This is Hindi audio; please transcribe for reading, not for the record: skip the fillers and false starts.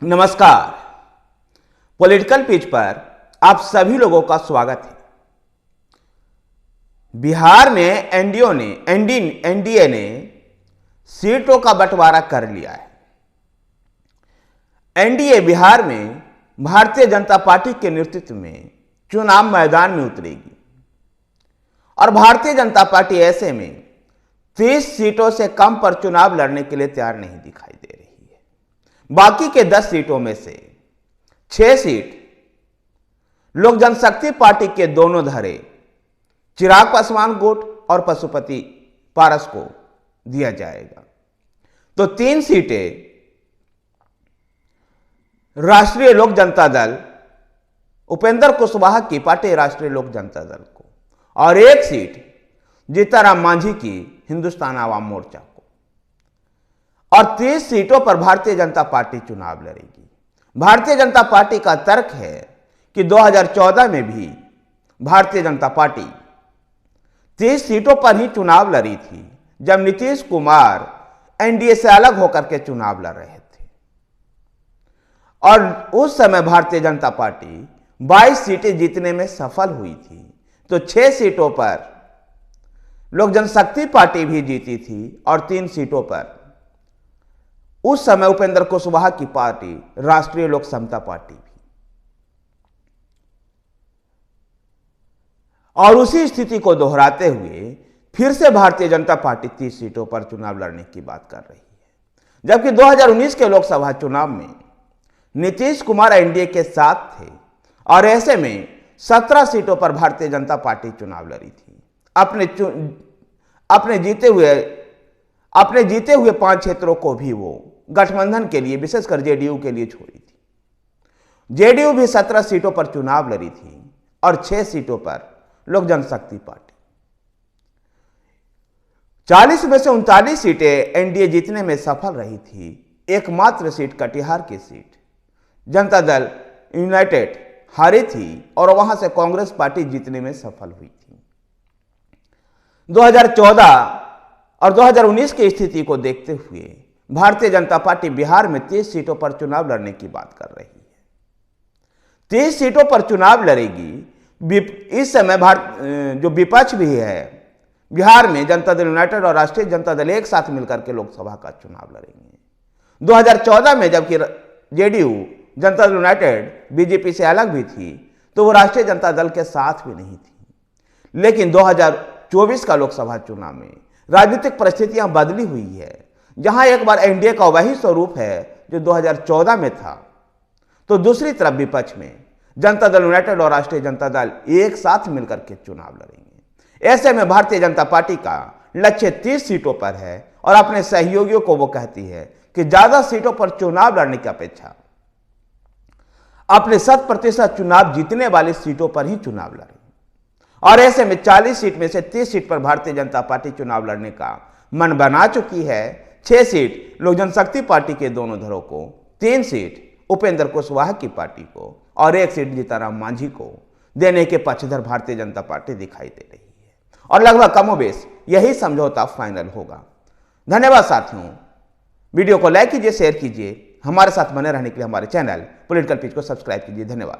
नमस्कार। पॉलिटिकल पिच पर आप सभी लोगों का स्वागत है। बिहार में एनडीए ने सीटों का बंटवारा कर लिया है। एनडीए बिहार में भारतीय जनता पार्टी के नेतृत्व में चुनाव मैदान में उतरेगी और भारतीय जनता पार्टी ऐसे में 30 सीटों से कम पर चुनाव लड़ने के लिए तैयार नहीं दिखाई दे रही है। बाकी के 10 सीटों में से 6 सीट लोक जनशक्ति पार्टी के दोनों धड़े चिराग पासवान गुट और पशुपति पारस को दिया जाएगा, तो 3 सीटें राष्ट्रीय लोक जनता दल उपेंद्र कुशवाहा की पार्टी राष्ट्रीय लोक जनता दल को और 1 सीट जीतनराम मांझी की हिंदुस्तान आवाम मोर्चा को, और 30 सीटों पर भारतीय जनता पार्टी चुनाव लड़ेगी। भारतीय जनता पार्टी का तर्क है कि 2014 में भी भारतीय जनता पार्टी 30 सीटों पर ही चुनाव लड़ी थी, जब नीतीश कुमार एनडीए से अलग होकर के चुनाव लड़ रहे थे, और उस समय भारतीय जनता पार्टी 22 सीटें जीतने में सफल हुई थी। तो 6 सीटों पर लोक जनशक्ति पार्टी भी जीती थी और 3 सीटों पर उस समय उपेंद्र कुशवाहा की पार्टी राष्ट्रीय लोक समता पार्टी भी। और उसी स्थिति को दोहराते हुए फिर से भारतीय जनता पार्टी 30 सीटों पर चुनाव लड़ने की बात कर रही है, जबकि 2019 के लोकसभा चुनाव में नीतीश कुमार एनडीए के साथ थे और ऐसे में 17 सीटों पर भारतीय जनता पार्टी चुनाव लड़ी थी। अपने जीते हुए 5 क्षेत्रों को भी वो गठबंधन के लिए, विशेषकर जेडीयू के लिए छोड़ी थी। जेडीयू भी 17 सीटों पर चुनाव लड़ी थी और 6 सीटों पर लोक जनशक्ति पार्टी। 40 में से 39 सीटें एनडीए जीतने में सफल रही थी। एकमात्र सीट कटिहार की सीट जनता दल यूनाइटेड हारी थी और वहां से कांग्रेस पार्टी जीतने में सफल हुई थी। 2014 और 2019 की स्थिति को देखते हुए भारतीय जनता पार्टी बिहार में 30 सीटों पर चुनाव लड़ने की बात कर रही है। 30 सीटों पर चुनाव लड़ेगी। इस समय जो विपक्ष भी है बिहार में, जनता दल यूनाइटेड और राष्ट्रीय जनता दल एक साथ मिलकर के लोकसभा का चुनाव लड़ेंगे। 2014 में जबकि JDU, Janata Dal United BJP से अलग भी थी, तो वो राष्ट्रीय जनता दल के साथ भी नहीं थी। लेकिन 2024 का लोकसभा चुनाव में राजनीतिक परिस्थितियां बदली हुई है, जहां एक बार एनडीए का वही स्वरूप है जो 2014 में था, तो दूसरी तरफ विपक्ष में जनता दल यूनाइटेड और राष्ट्रीय जनता दल एक साथ मिलकर के चुनाव लड़ेंगे। ऐसे में भारतीय जनता पार्टी का लक्ष्य 30 सीटों पर है और अपने सहयोगियों को वो कहती है कि ज्यादा सीटों पर चुनाव लड़ने की अपेक्षा अपने 100% चुनाव जीतने वाली सीटों पर ही चुनाव लड़े। और ऐसे में 40 सीट में से 30 सीट पर भारतीय जनता पार्टी चुनाव लड़ने का मन बना चुकी है। 6 सीट लोक जनशक्ति पार्टी के दोनों धड़ों को, 3 सीट उपेंद्र कुशवाहा की पार्टी को और 1 सीट जीतनराम मांझी को देने के पक्षधर भारतीय जनता पार्टी दिखाई दे रही है, और लगभग कमोबेश यही समझौता फाइनल होगा। धन्यवाद साथियों। वीडियो को लाइक कीजिए, शेयर कीजिए। हमारे साथ बने रहने के लिए हमारे चैनल पॉलिटिकल पिच को सब्सक्राइब कीजिए। धन्यवाद।